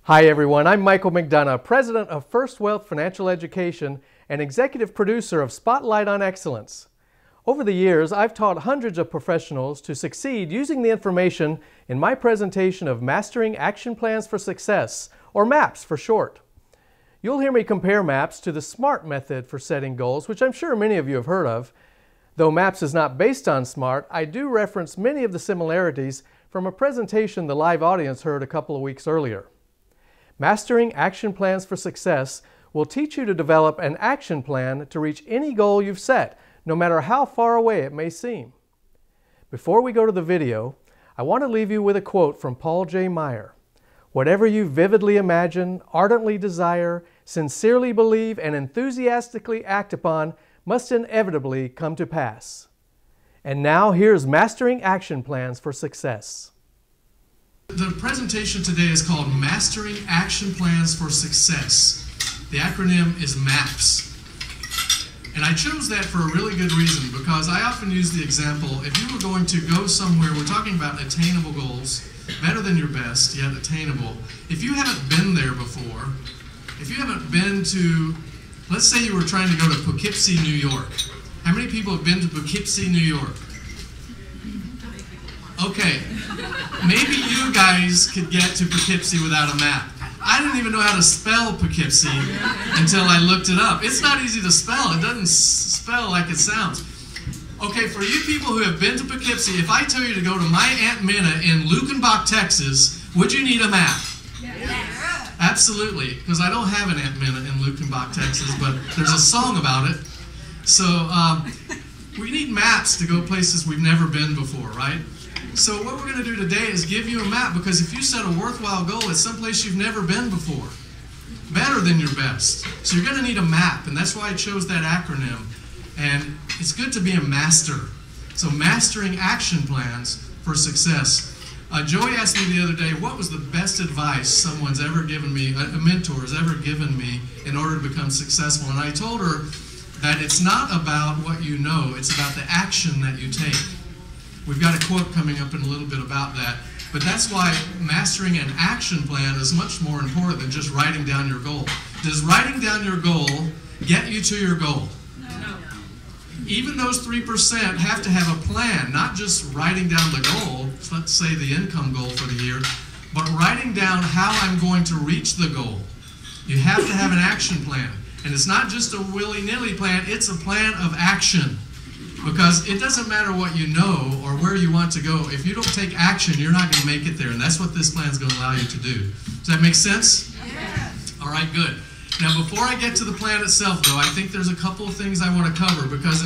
Hi everyone, I'm Michael McDonough, President of First Wealth Financial Education and Executive Producer of Spotlight on Excellence. Over the years, I've taught hundreds of professionals to succeed using the information in my presentation of Mastering Action Plans for Success, or MAPS for short. You'll hear me compare MAPS to the SMART method for setting goals, which I'm sure many of you have heard of. Though MAPS is not based on SMART, I do reference many of the similarities from a presentation the live audience heard a couple of weeks earlier. Mastering Action Plans for Success will teach you to develop an action plan to reach any goal you've set, no matter how far away it may seem. Before we go to the video, I want to leave you with a quote from Paul J. Meyer. Whatever you vividly imagine, ardently desire, sincerely believe, and enthusiastically act upon must inevitably come to pass. And now here's Mastering Action Plans for Success. The presentation today is called Mastering Action Plans for Success. The acronym is MAPS. And I chose that for a really good reason, because I often use the example, if you were going to go somewhere, we're talking about attainable goals, better than your best, yet attainable. If you haven't been there before, if you haven't been to, let's say you were trying to go to Poughkeepsie, New York. How many people have been to Poughkeepsie, New York? Okay, maybe you guys could get to Poughkeepsie without a map. I didn't even know how to spell Poughkeepsie until I looked it up. It's not easy to spell. It doesn't spell like it sounds. Okay, for you people who have been to Poughkeepsie, if I tell you to go to my Aunt Minna in Lukenbach, Texas, would you need a map? Yes. Absolutely, because I don't have an Aunt Minna in Lukenbach, Texas, but there's a song about it. So we need maps to go places we've never been before, right? So what we're going to do today is give you a map, because if you set a worthwhile goal, it's someplace you've never been before. Better than your best. So you're going to need a map, and that's why I chose that acronym. And it's good to be a master. So Mastering Action Plans for Success. Joey asked me the other day, what was the best advice someone's ever given me, a mentor has ever given me in order to become successful? And I told her that it's not about what you know, it's about the action that you take. We've got a quote coming up in a little bit about that. But that's why mastering an action plan is much more important than just writing down your goal. Does writing down your goal get you to your goal? No. Even those 3% have to have a plan, not just writing down the goal, let's say the income goal for the year, but writing down how I'm going to reach the goal. You have to have an action plan. And it's not just a willy-nilly plan, it's a plan of action. Because it doesn't matter what you know or where you want to go. If you don't take action, you're not going to make it there. And that's what this plan is going to allow you to do. Does that make sense? Yes. All right, good. Now, before I get to the plan itself, though, I think there's a couple of things I want to cover. Because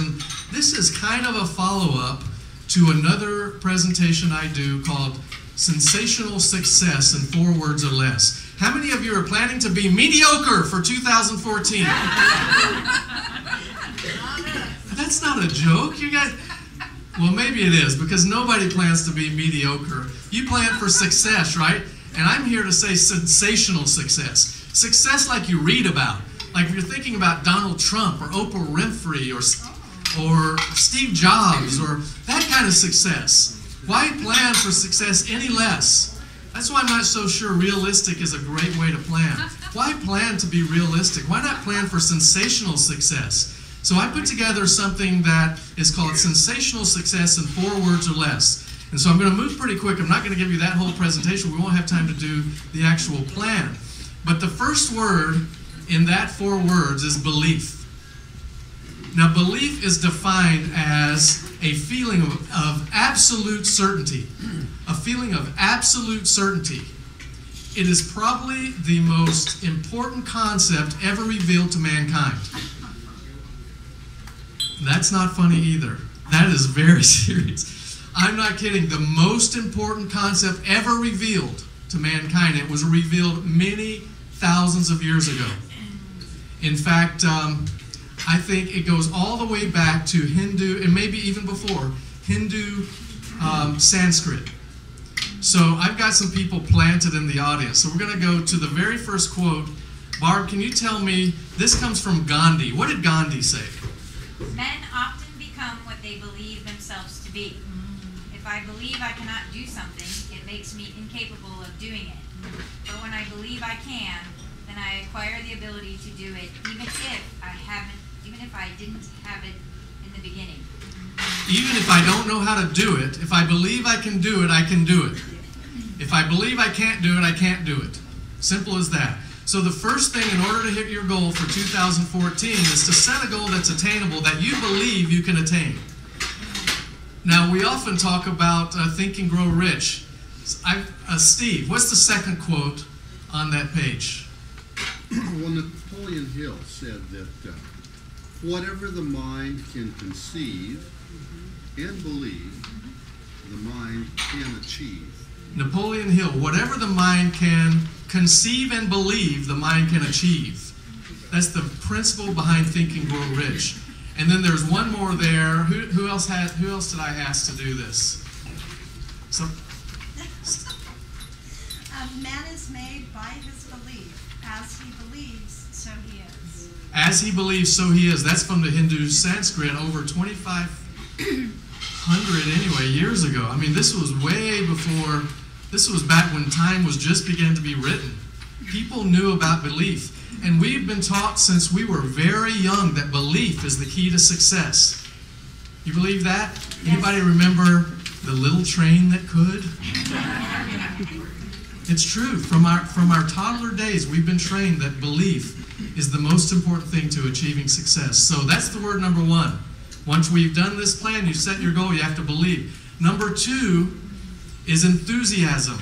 this is kind of a follow-up to another presentation I do called Sensational Success in 4 Words or Less. How many of you are planning to be mediocre for 2014? That's not a joke. You got, well, maybe it is, because nobody plans to be mediocre. You plan for success, right? And I'm here to say sensational success. Success like you read about. Like if you're thinking about Donald Trump or Oprah Winfrey or Steve Jobs or that kind of success. Why plan for success any less? That's why I'm not so sure realistic is a great way to plan. Why plan to be realistic? Why not plan for sensational success? So I put together something that is called Sensational Success in 4 Words or Less. And so I'm going to move pretty quick. I'm not going to give you that whole presentation. We won't have time to do the actual plan. But the first word in that 4 words is belief. Now, belief is defined as a feeling of absolute certainty. A feeling of absolute certainty. It is probably the most important concept ever revealed to mankind. That's not funny either. That is very serious. I'm not kidding. The most important concept ever revealed to mankind, it was revealed many thousands of years ago. In fact, I think it goes all the way back to Hindu, and maybe even before, Hindu Sanskrit. So I've got some people planted in the audience. So we're going to go to the very first quote. Barb, can you tell me, this comes from Gandhi. What did Gandhi say? Men often become what they believe themselves to be. If I believe I cannot do something, it makes me incapable of doing it. But when I believe I can, then I acquire the ability to do it, even if I didn't have it in the beginning. Even if I don't know how to do it, if I believe I can do it, I can do it. If I believe I can't do it, I can't do it. Simple as that. So the first thing in order to hit your goal for 2014 is to set a goal that's attainable, that you believe you can attain. Now, we often talk about Think and Grow Rich. Steve, what's the second quote on that page? Well, Napoleon Hill said that whatever the mind can conceive and believe, the mind can achieve. Napoleon Hill, whatever the mind can conceive and believe, the mind can achieve. That's the principle behind Think and Grow Rich. And then there's one more there. Who else did I ask to do this? So, man is made by his belief. As he believes, so he is. As he believes, so he is. That's from the Hindu Sanskrit over 2,500 anyway, years ago. I mean, this was way before, this was back when time was just beginning to be written. People knew about belief. And we've been taught since we were very young that belief is the key to success. You believe that? Yes. Anybody remember The Little Train That Could? It's true. From our toddler days, we've been trained that belief is the most important thing to achieving success. So that's the word number one. Once we've done this plan, you set your goal, you have to believe. Number two is enthusiasm.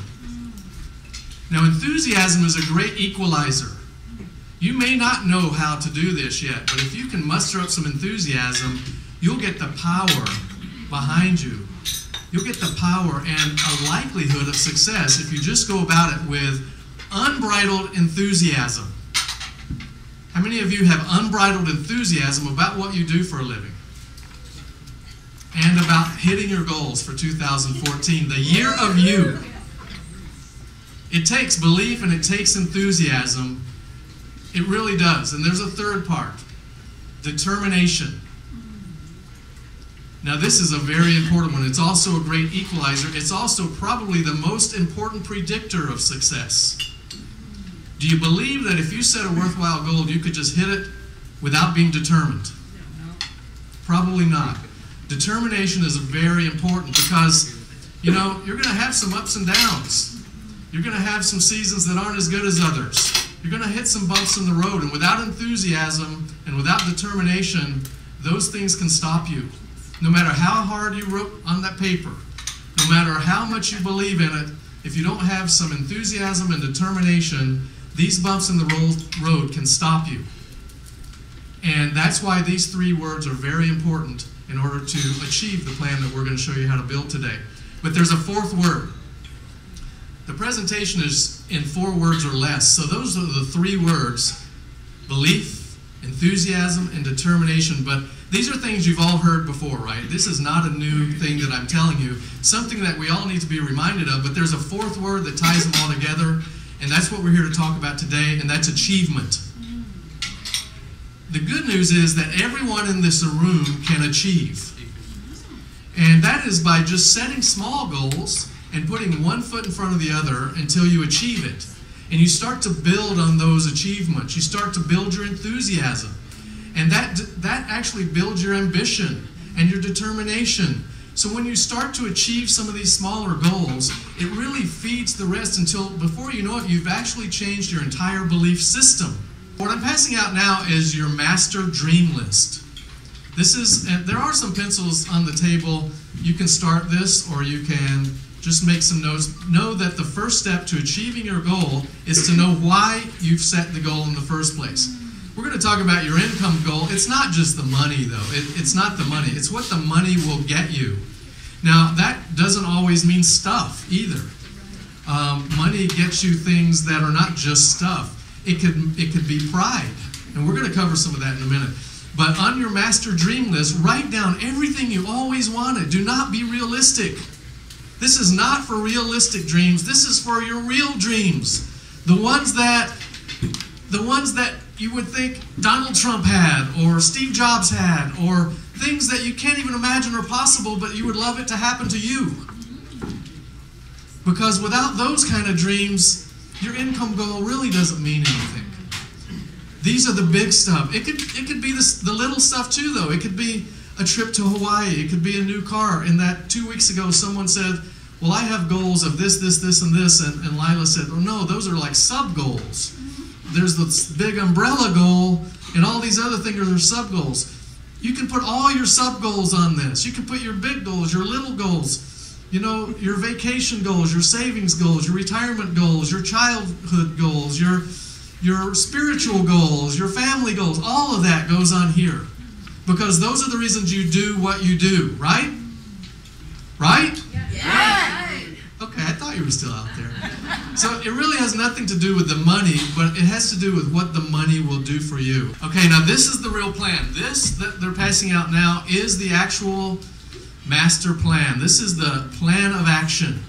Now, enthusiasm is a great equalizer. You may not know how to do this yet, but if you can muster up some enthusiasm, you'll get the power behind you. You'll get the power and a likelihood of success if you just go about it with unbridled enthusiasm. How many of you have unbridled enthusiasm about what you do for a living? And about hitting your goals for 2014, the year of you. It takes belief and it takes enthusiasm. It really does. And there's a third part, determination. Now, this is a very important one. It's also a great equalizer. It's also probably the most important predictor of success. Do you believe that if you set a worthwhile goal, you could just hit it without being determined? Probably not. Determination is very important because, you know, you're going to have some ups and downs. You're going to have some seasons that aren't as good as others. You're going to hit some bumps in the road, and without enthusiasm and without determination, those things can stop you. No matter how hard you wrote on that paper, no matter how much you believe in it, if you don't have some enthusiasm and determination, these bumps in the road can stop you. And that's why these three words are very important in order to achieve the plan that we're going to show you how to build today. But there's a fourth word. The presentation is in 4 words or less, so those are the 3 words: belief, enthusiasm, and determination. But these are things you've all heard before, right? This is not a new thing that I'm telling you, something that we all need to be reminded of, but there's a 4th word that ties them all together, and that's what we're here to talk about today, and that's achievement. The good news is that everyone in this room can achieve, and that is by just setting small goals and putting one foot in front of the other until you achieve it. And you start to build on those achievements. You start to build your enthusiasm. And that actually builds your ambition and your determination. So when you start to achieve some of these smaller goals, it really feeds the rest until before you know it, you've actually changed your entire belief system. What I'm passing out now is your master dream list. There are some pencils on the table. You can start this, or you can just make some notes. Know that the first step to achieving your goal is to know why you've set the goal in the first place. We're going to talk about your income goal. It's not just the money, though. It's not the money. It's what the money will get you. Now, that doesn't always mean stuff either. Money gets you things that are not just stuff. It could be pride. And we're going to cover some of that in a minute. But on your master dream list, write down everything you always wanted. Do not be realistic. This is not for realistic dreams. This is for your real dreams. The ones that you would think Donald Trump had, or Steve Jobs had, or things that you can't even imagine are possible, but you would love it to happen to you. Because without those kind of dreams, your income goal really doesn't mean anything. These are the big stuff. It could be the little stuff too, though. It could be a trip to Hawaii. It could be a new car. In that 2 weeks ago, someone said, well, I have goals of this, this, this, and this. And Lila said, oh, no, those are like sub-goals. There's this big umbrella goal, and all these other things are sub-goals. You can put all your sub-goals on this. You can put your big goals, your little goals, you know, your vacation goals, your savings goals, your retirement goals, your childhood goals, your spiritual goals, your family goals. All of that goes on here. Because those are the reasons you do what you do, right? Right? Yeah. Okay, I thought you were still out there. So it really has nothing to do with the money, but it has to do with what the money will do for you. Okay, now this is the real plan. This that they're passing out now is the actual master plan. This is the plan of action.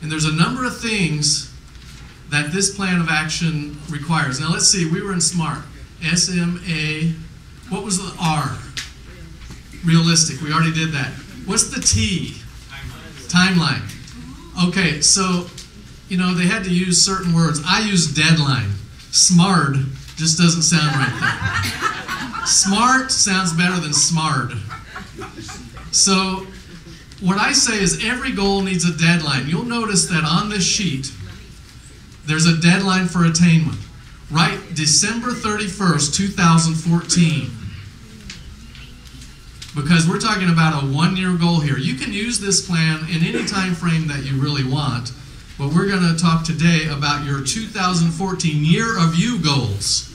And there's a number of things that this plan of action requires. Now let's see, we were in SMART. S-M-A, what was the R? Realistic, we already did that. What's the T? Timeline. Okay, so, you know, they had to use certain words. I use deadline. SMART just doesn't sound right there. Smart sounds better than smart. So, what I say is every goal needs a deadline. You'll notice that on this sheet, there's a deadline for attainment. Right, December 31st, 2014. Because we're talking about a one-year goal here. You can use this plan in any time frame that you really want, but we're going to talk today about your 2014 Year of You goals.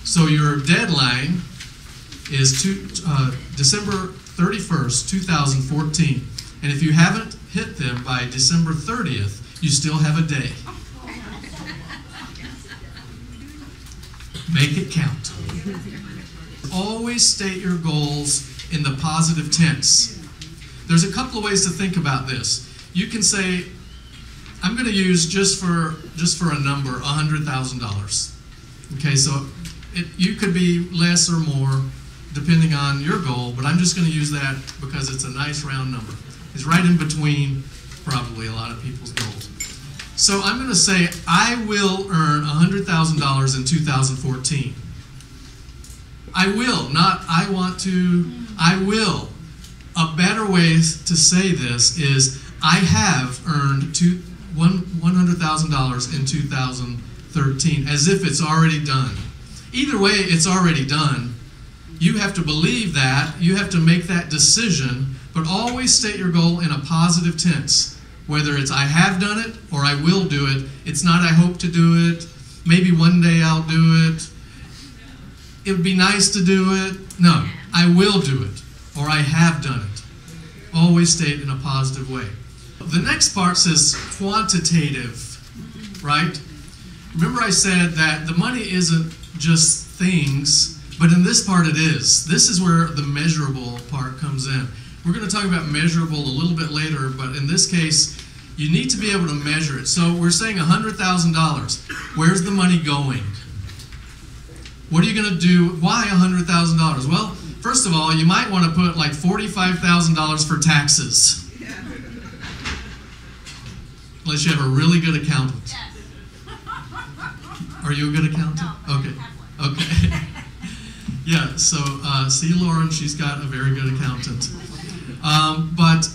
So your deadline is December 31st, 2014. And if you haven't hit them by December 30th, you still have a day. Make it count. Always state your goals in the positive tense. There's a couple of ways to think about this. You can say, I'm going to use just for a number, $100,000. Okay, so you could be less or more depending on your goal, but I'm just going to use that because it's a nice round number. It's right in between probably a lot of people's goals. So I'm going to say I will earn $100,000 in 2014. I will, not I want to, I will. A better way to say this is I have earned $100,000 in 2013, as if it's already done. Either way, it's already done. You have to believe that, you have to make that decision, but always state your goal in a positive tense. Whether it's I have done it or I will do it. It's not I hope to do it. Maybe one day I'll do it. It would be nice to do it. No, I will do it or I have done it. Always state in a positive way. The next part says quantitative, right? Remember I said that the money isn't just things, but in this part it is. This is where the measurable part comes in. We're going to talk about measurable a little bit later, but in this case, you need to be able to measure it. So we're saying $100,000. Where's the money going? What are you going to do? Why $100,000? Well, first of all, you might want to put like $45,000 for taxes. Unless you have a really good accountant. Yes. Are you a good accountant? No. Okay. Okay. Yeah, so see Lauren, she's got a very good accountant. But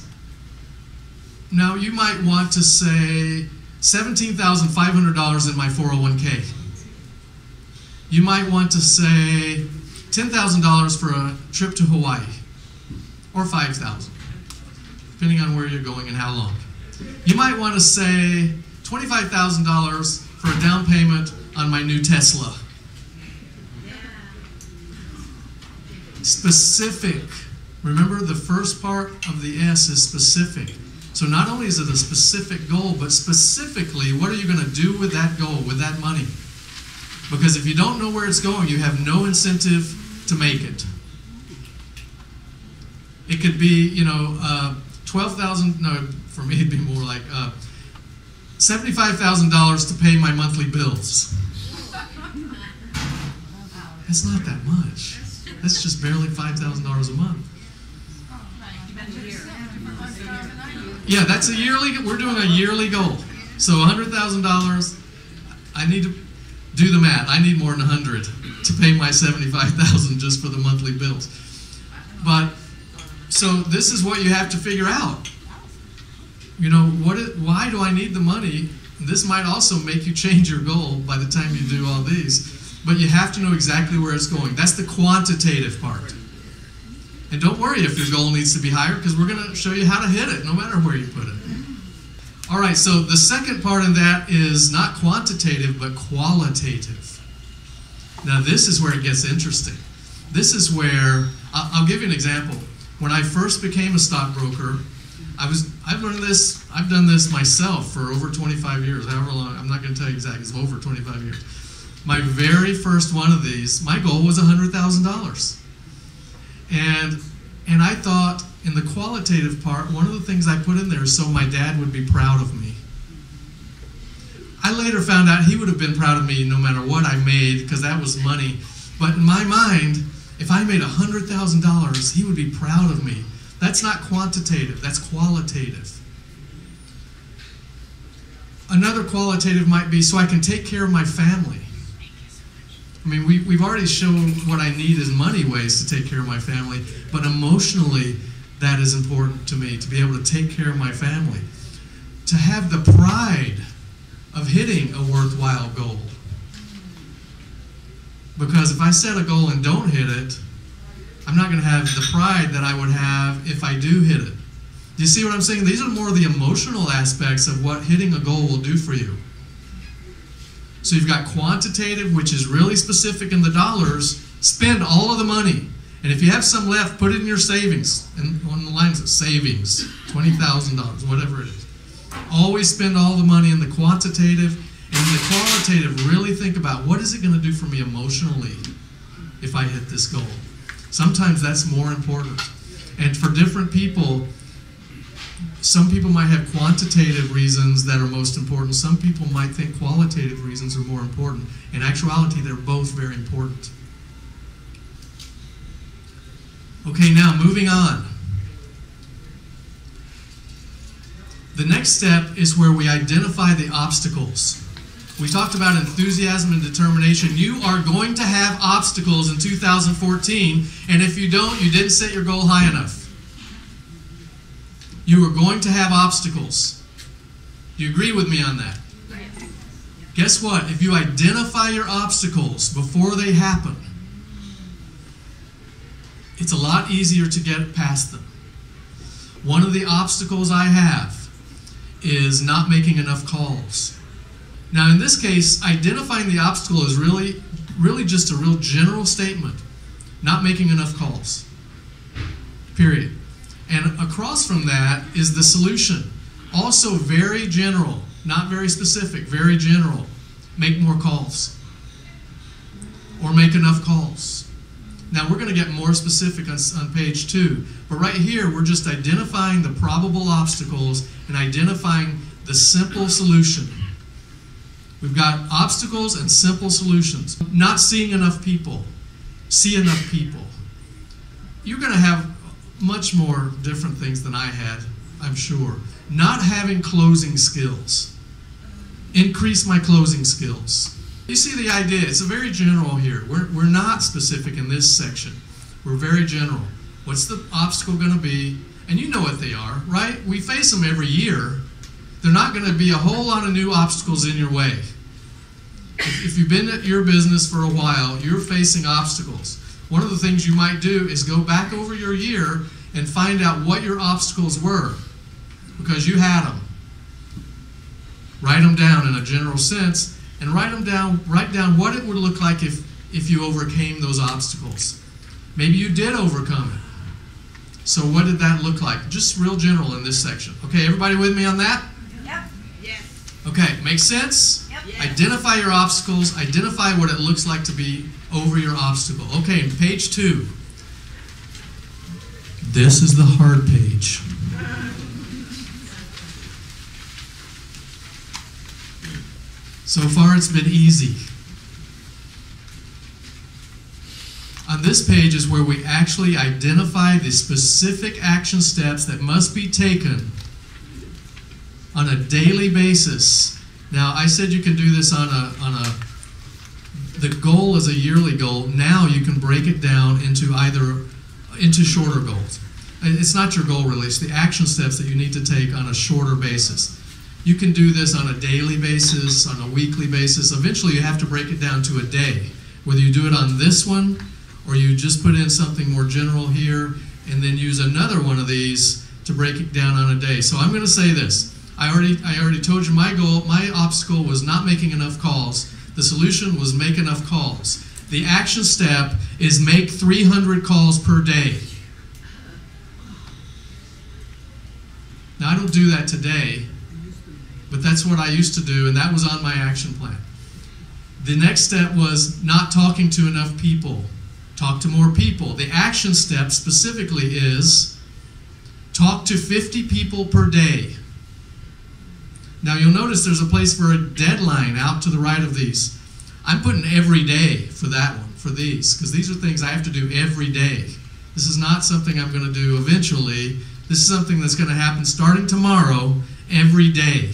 now you might want to say $17,500 in my 401k. You might want to say $10,000 for a trip to Hawaii, or $5,000, depending on where you're going and how long. You might want to say $25,000 for a down payment on my new Tesla. Specific. Remember, the first part of the S is specific. So not only is it a specific goal, but specifically, what are you going to do with that goal, with that money? Because if you don't know where it's going, you have no incentive to make it. It could be, you know, $12,000, no, for me it'd be more like $75,000 to pay my monthly bills. That's not that much. That's just barely $5,000 a month. Yeah, that's a yearly, we're doing a yearly goal. So $100,000, I need to do the math. I need more than 100 to pay my $75,000 just for the monthly bills. But so this is what you have to figure out. You know, why do I need the money? This might also make you change your goal by the time you do all these. But you have to know exactly where it's going. That's the quantitative part. And don't worry if your goal needs to be higher, because we're going to show you how to hit it no matter where you put it. All right, so the second part of that is not quantitative, but qualitative. Now this is where it gets interesting. This is where, I'll give you an example. When I first became a stockbroker, I've learned this, I've done this myself for over 25 years, however long, I'm not going to tell you exactly, it's over 25 years. My very first one of these, my goal was $100,000. And I thought, in the qualitative part, one of the things I put in there is so my dad would be proud of me. I later found out he would have been proud of me no matter what I made, because that was money. But in my mind, if I made $100,000, he would be proud of me. That's not quantitative, that's qualitative. Another qualitative might be so I can take care of my family. I mean, we've already shown what I need is money ways to take care of my family, but emotionally, that is important to me, to be able to take care of my family. To have the pride of hitting a worthwhile goal. Because if I set a goal and don't hit it, I'm not going to have the pride that I would have if I do hit it. Do you see what I'm saying? These are more the emotional aspects of what hitting a goal will do for you. So you've got quantitative, which is really specific in the dollars. Spend all of the money. And if you have some left, put it in your savings. And on the lines of savings, $20,000, whatever it is. Always spend all the money in the quantitative. And in the qualitative, really think about what is it going to do for me emotionally if I hit this goal. Sometimes that's more important. And for different people, some people might have quantitative reasons that are most important. Some people might think qualitative reasons are more important. In actuality, they're both very important. Okay, now moving on. The next step is where we identify the obstacles. We talked about enthusiasm and determination. You are going to have obstacles in 2014, and if you don't, you didn't set your goal high enough. You are going to have obstacles. Do you agree with me on that? Guess what? If you identify your obstacles before they happen, it's a lot easier to get past them. One of the obstacles I have is not making enough calls. Now in this case, identifying the obstacle is really just a real general statement. Not making enough calls. Period. And across from that is the solution. Also very general, not very specific, very general. Make more calls. Or make enough calls. Now we're going to get more specific on page 2. But right here, we're just identifying the probable obstacles and identifying the simple solution. We've got obstacles and simple solutions. Not seeing enough people. See enough people. You're going to have much more different things than I had, I'm sure. Not having closing skills. Increase my closing skills. You see the idea, it's a very general here. We're not specific in this section. We're very general. What's the obstacle going to be? And you know what they are, right? We face them every year. They're not going to be a whole lot of new obstacles in your way. If you've been at your business for a while, you're facing obstacles. One of the things you might do is go back over your year and find out what your obstacles were, because you had them. Write them down in a general sense, and write down what it would look like if you overcame those obstacles. Maybe you did overcome it. So what did that look like? Just real general in this section. Okay, everybody with me on that? Yep. Yes. Okay, makes sense? Yep. Yes. Identify your obstacles. Identify what it looks like to be over your obstacle. Okay, page 2. This is the hard page. So far it's been easy. On this page is where we actually identify the specific action steps that must be taken on a daily basis Now, I said you can do this the goal is a yearly goal. Now you can break it down into shorter goals. It's not your goal really, it's the action steps that you need to take on a shorter basis. You can do this on a daily basis, on a weekly basis. Eventually you have to break it down to a day. Whether you do it on this one, or you just put in something more general here, and then use another one of these to break it down on a day. So I'm going to say this. I already told you my goal, my obstacle was not making enough calls. The solution was make enough calls. The action step is make 300 calls per day. Now I don't do that today, but that's what I used to do, and that was on my action plan. The next step was not talking to enough people. Talk to more people. The action step specifically is talk to 50 people per day. Now you'll notice there's a place for a deadline out to the right of these. I'm putting every day for that one, for these, because these are things I have to do every day. This is not something I'm going to do eventually. This is something that's going to happen starting tomorrow, every day.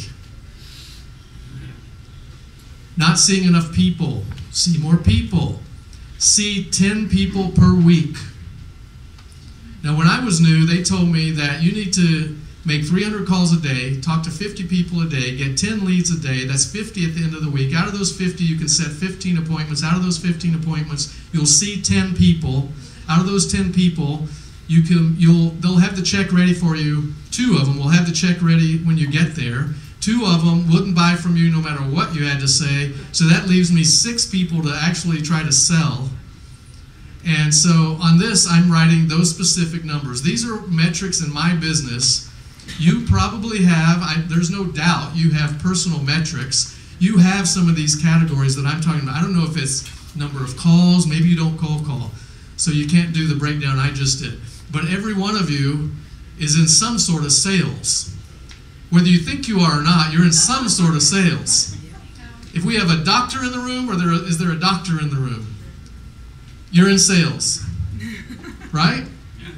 Not seeing enough people. See more people. See 10 people per week. Now when I was new, they told me that you need to make 300 calls a day, talk to 50 people a day, get 10 leads a day. That's 50 at the end of the week. Out of those 50, you can set 15 appointments. Out of those 15 appointments, you'll see 10 people. Out of those 10 people, they'll have the check ready for you. 2 of them will have the check ready when you get there. 2 of them wouldn't buy from you no matter what you had to say. So that leaves me 6 people to actually try to sell. And so on this, I'm writing those specific numbers. These are metrics in my business. You probably have, there's no doubt, you have personal metrics. You have some of these categories that I'm talking about. I don't know if it's number of calls, maybe you don't cold call. So you can't do the breakdown I just did. But every one of you is in some sort of sales. Whether you think you are or not, you're in some sort of sales. If we have a doctor in the room, or is there a doctor in the room? You're in sales, right?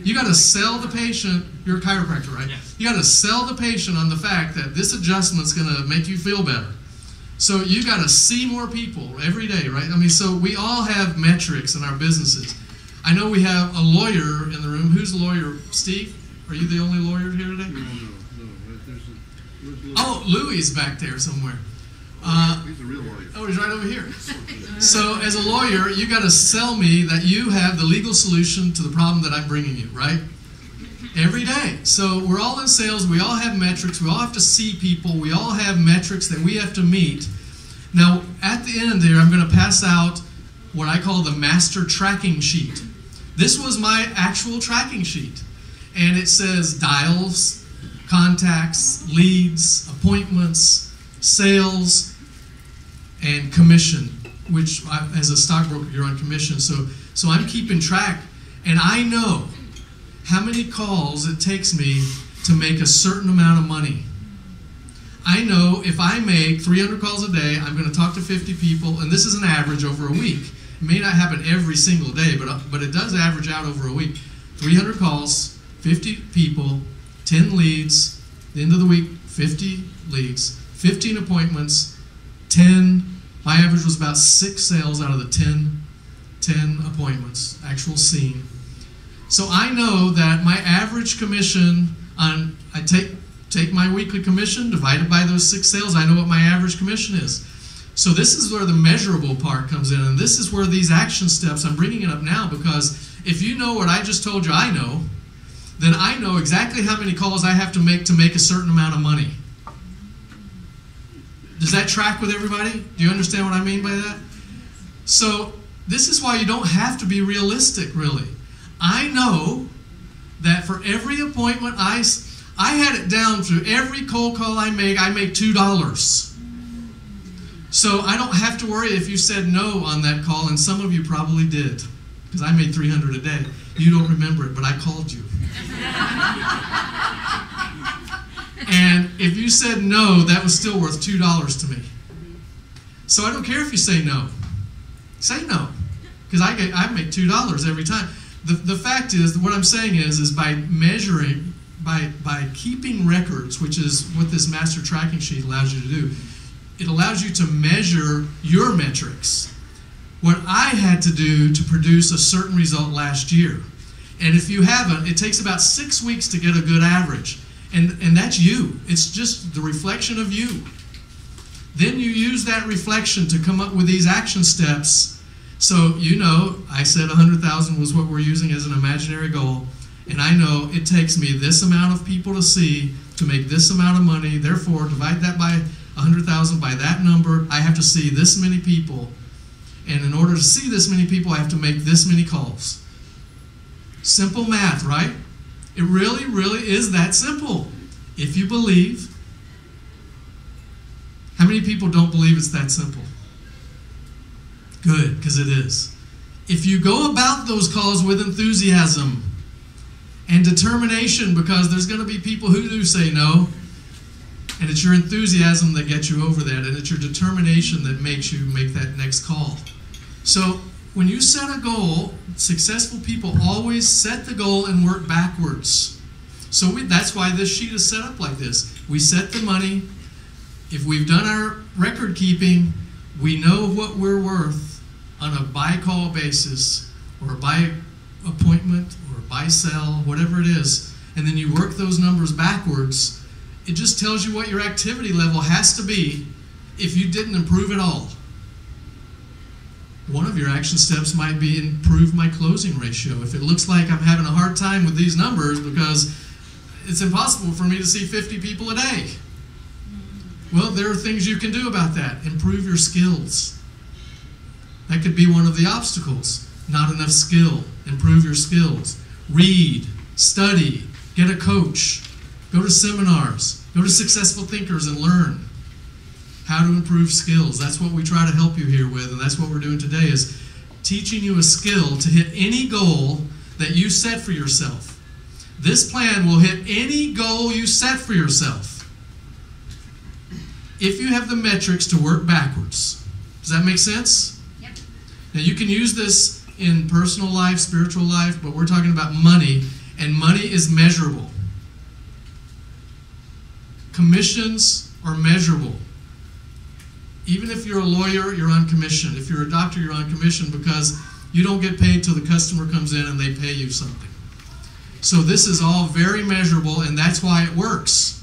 You got to sell the patient. You're a chiropractor, right? Yes. You got to sell the patient on the fact that this adjustment's going to make you feel better. So you got to see more people every day, right? I mean, so we all have metrics in our businesses. I know we have a lawyer in the room. Who's the lawyer? Steve? Are you the only lawyer here today? No. Oh, Louis is back there somewhere. He's a real lawyer. Oh, he's right over here. So as a lawyer, you got to sell me that you have the legal solution to the problem that I'm bringing you, right? Every day. So we're all in sales. We all have metrics. We all have to see people. We all have metrics that we have to meet. Now, at the end there, I'm going to pass out what I call the master tracking sheet. This was my actual tracking sheet. And it says dials, contacts, leads, appointments, sales, and commission, which as a stockbroker, you're on commission. So I'm keeping track, and I know how many calls it takes me to make a certain amount of money. I know if I make 300 calls a day, I'm going to talk to 50 people, and this is an average over a week. It may not happen every single day, but it does average out over a week. 300 calls, 50 people, 10 leads, the end of the week, 50 leads, 15 appointments, 10, my average was about 6 sales out of the 10 appointments, actual scene. So I know that my average commission I take my weekly commission, divided by those 6 sales, I know what my average commission is. So this is where the measurable part comes in, and this is where these action steps, I'm bringing it up now because if you know what I just told you I know, then I know exactly how many calls I have to make a certain amount of money. Does that track with everybody? Do you understand what I mean by that? So this is why you don't have to be realistic, really. I know that for every appointment I had it down through every cold call I make $2. So I don't have to worry if you said no on that call, and some of you probably did, because I made 300 a day. You don't remember it, but I called you. And if you said no, that was still worth $2 to me. So I don't care if you say no. Say no, because I make $2 every time. The fact is, what I'm saying is by measuring, by keeping records, which is what this master tracking sheet allows you to do, it allows you to measure your metrics. What I had to do to produce a certain result last year. And if you haven't, it takes about 6 weeks to get a good average. And that's you. It's just the reflection of you. Then you use that reflection to come up with these action steps. So you know, I said 100,000 was what we're using as an imaginary goal. And I know it takes me this amount of people to see to make this amount of money. Therefore, divide that by 100,000 by that number. I have to see this many people. And in order to see this many people, I have to make this many calls. Simple math, right? It really, really is that simple. If you believe. How many people don't believe it's that simple? Good, because it is. If you go about those calls with enthusiasm and determination, because there's going to be people who do say no, and it's your enthusiasm that gets you over that, and it's your determination that makes you make that next call. So when you set a goal, successful people always set the goal and work backwards. So that's why this sheet is set up like this. We set the money. If we've done our record keeping, we know what we're worth on a by-call basis, or a by appointment, or a by-sell, whatever it is, and then you work those numbers backwards. It just tells you what your activity level has to be if you didn't improve at all. One of your action steps might be improve my closing ratio. If it looks like I'm having a hard time with these numbers because it's impossible for me to see 50 people a day. Well, there are things you can do about that. Improve your skills. That could be one of the obstacles. Not enough skill. Improve your skills. Read, study, get a coach, go to seminars, go to Successful Thinkers and learn how to improve skills. That's what we try to help you here with, and that's what we're doing today, is teaching you a skill to hit any goal that you set for yourself. This plan will hit any goal you set for yourself if you have the metrics to work backwards. Does that make sense? Yep. Now you can use this in personal life, spiritual life, but we're talking about money, and money is measurable. Commissions are measurable. Even if you're a lawyer, you're on commission. If you're a doctor, you're on commission, because you don't get paid till the customer comes in and they pay you something. So this is all very measurable, and that's why it works.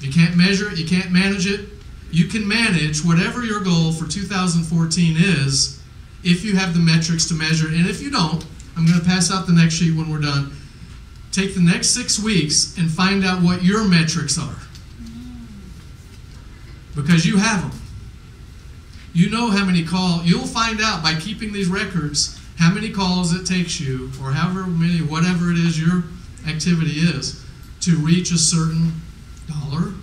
You can't measure it, you can't manage it. You can manage whatever your goal for 2014 is if you have the metrics to measure it. And if you don't, I'm going to pass out the next sheet when we're done. Take the next 6 weeks and find out what your metrics are. Because you have them. You know how many calls. You'll find out by keeping these records how many calls it takes you, or however many, whatever it is your activity is, to reach a certain dollar.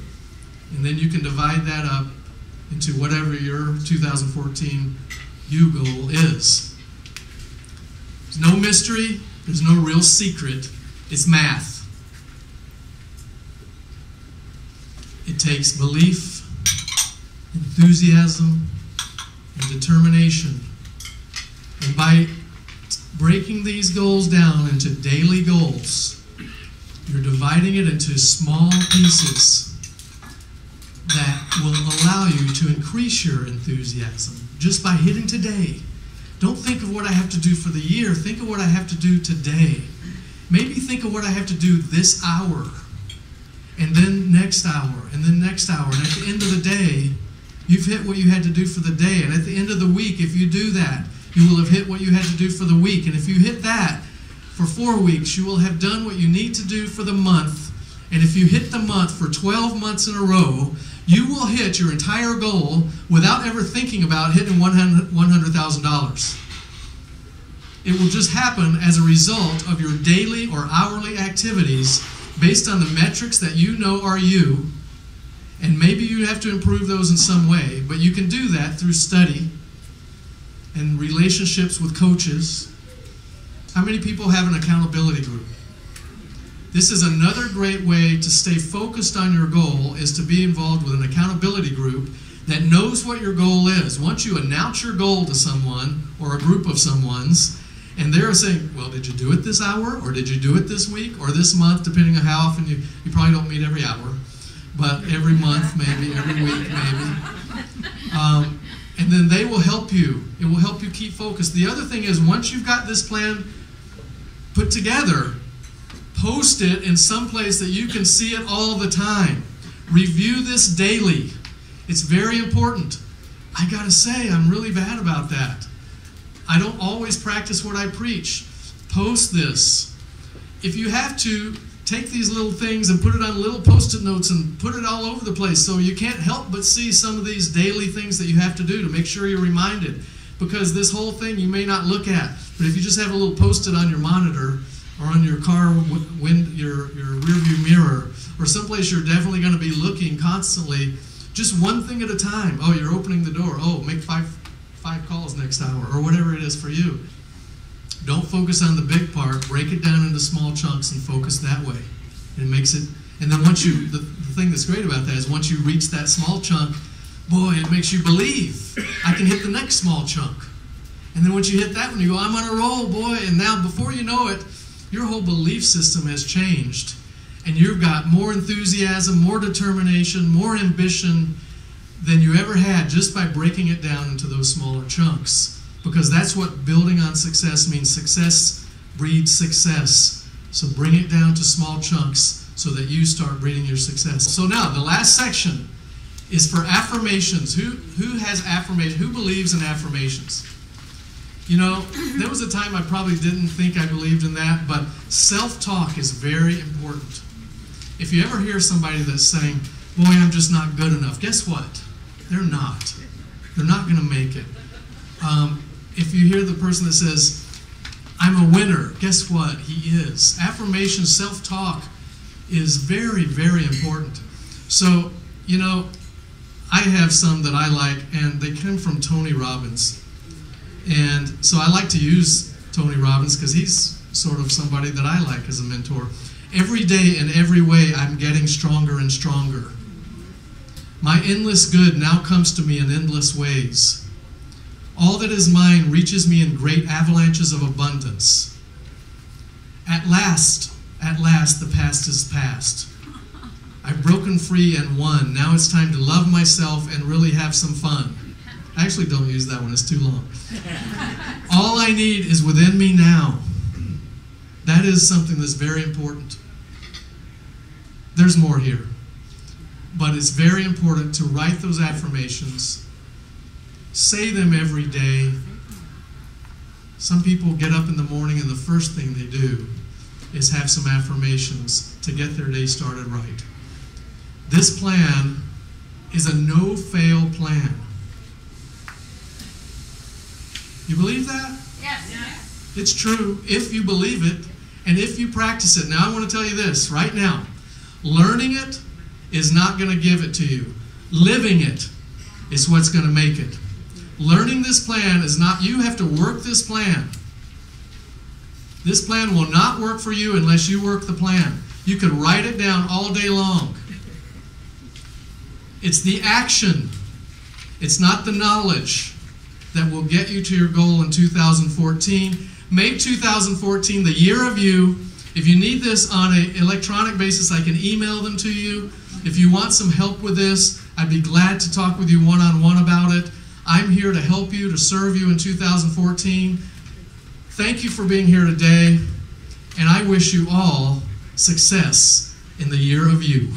And then you can divide that up into whatever your 2014 you goal is. There's no mystery. There's no real secret. It's math. It takes belief, enthusiasm, and determination. And by breaking these goals down into daily goals, you're dividing it into small pieces that will allow you to increase your enthusiasm just by hitting today. Don't think of what I have to do for the year. Think of what I have to do today. Maybe think of what I have to do this hour, and then next hour, and then next hour. And at the end of the day, you've hit what you had to do for the day. And at the end of the week, if you do that, you will have hit what you had to do for the week. And if you hit that for 4 weeks, you will have done what you need to do for the month. And if you hit the month for 12 months in a row, you will hit your entire goal without ever thinking about hitting $100,000. It will just happen as a result of your daily or hourly activities based on the metrics that you know are you. And maybe you have to improve those in some way, but you can do that through study and relationships with coaches. How many people have an accountability group? This is another great way to stay focused on your goal, is to be involved with an accountability group that knows what your goal is. Once you announce your goal to someone or a group of someone's, and they're saying, well, did you do it this hour, or did you do it this week, or this month, depending on how often you probably don't meet every hour. but every month maybe, every week maybe. And then they will help you. It will help you keep focused. The other thing is, once you've got this plan put together, post it in some place that you can see it all the time. Review this daily. It's very important. I gotta say, I'm really bad about that. I don't always practice what I preach. Post this. If you have to, take these little things and put it on little post-it notes and put it all over the place so you can't help but see some of these daily things that you have to do to make sure you're reminded. Because this whole thing you may not look at, but if you just have a little post-it on your monitor or on your car your rear view mirror or someplace you're definitely going to be looking constantly, just one thing at a time. Oh, you're opening the door. Oh, make five calls next hour or whatever it is for you. Don't focus on the big part. Break it down into small chunks and focus that way. It makes it, and then once you, the thing that's great about that is once you reach that small chunk, boy, it makes you believe I can hit the next small chunk. And then once you hit that one, you go, I'm on a roll, boy. And now before you know it, your whole belief system has changed. And you've got more enthusiasm, more determination, more ambition than you ever had just by breaking it down into those smaller chunks. Because that's what building on success means. Success breeds success. So bring it down to small chunks so that you start breeding your success. So now, the last section is for affirmations. Who has affirmation? Who believes in affirmations? You know, there was a time I probably didn't think I believed in that, but self-talk is very important. If you ever hear somebody that's saying, boy, I'm just not good enough, guess what? They're not. They're not going to make it. If you hear the person that says, I'm a winner, guess what? He is. Affirmation, self-talk is very, very important. So, you know, I have some that I like, and they come from Tony Robbins. And so I like to use Tony Robbins because he's sort of somebody that I like as a mentor. Every day in every way, I'm getting stronger and stronger. My endless good now comes to me in endless ways. All that is mine reaches me in great avalanches of abundance. At last, the past is past. I've broken free and won. Now it's time to love myself and really have some fun. I actually don't use that one, it's too long. All I need is within me now. That is something that's very important. There's more here. But it's very important to write those affirmations. Say them every day. Some people get up in the morning and the first thing they do is have some affirmations to get their day started right. This plan is a no-fail plan. You believe that? Yes. It's true if you believe it and if you practice it. Now I want to tell you this right now. Learning it is not going to give it to you. Living it is what's going to make it. Learning this plan is not, you have to work this plan. This plan will not work for you unless you work the plan. You could write it down all day long. It's the action. It's not the knowledge that will get you to your goal in 2014. Make 2014 the year of you. If you need this on an electronic basis, I can email them to you. If you want some help with this, I'd be glad to talk with you one-on-one about it. I'm here to help you, to serve you in 2014. Thank you for being here today, and I wish you all success in the year of you.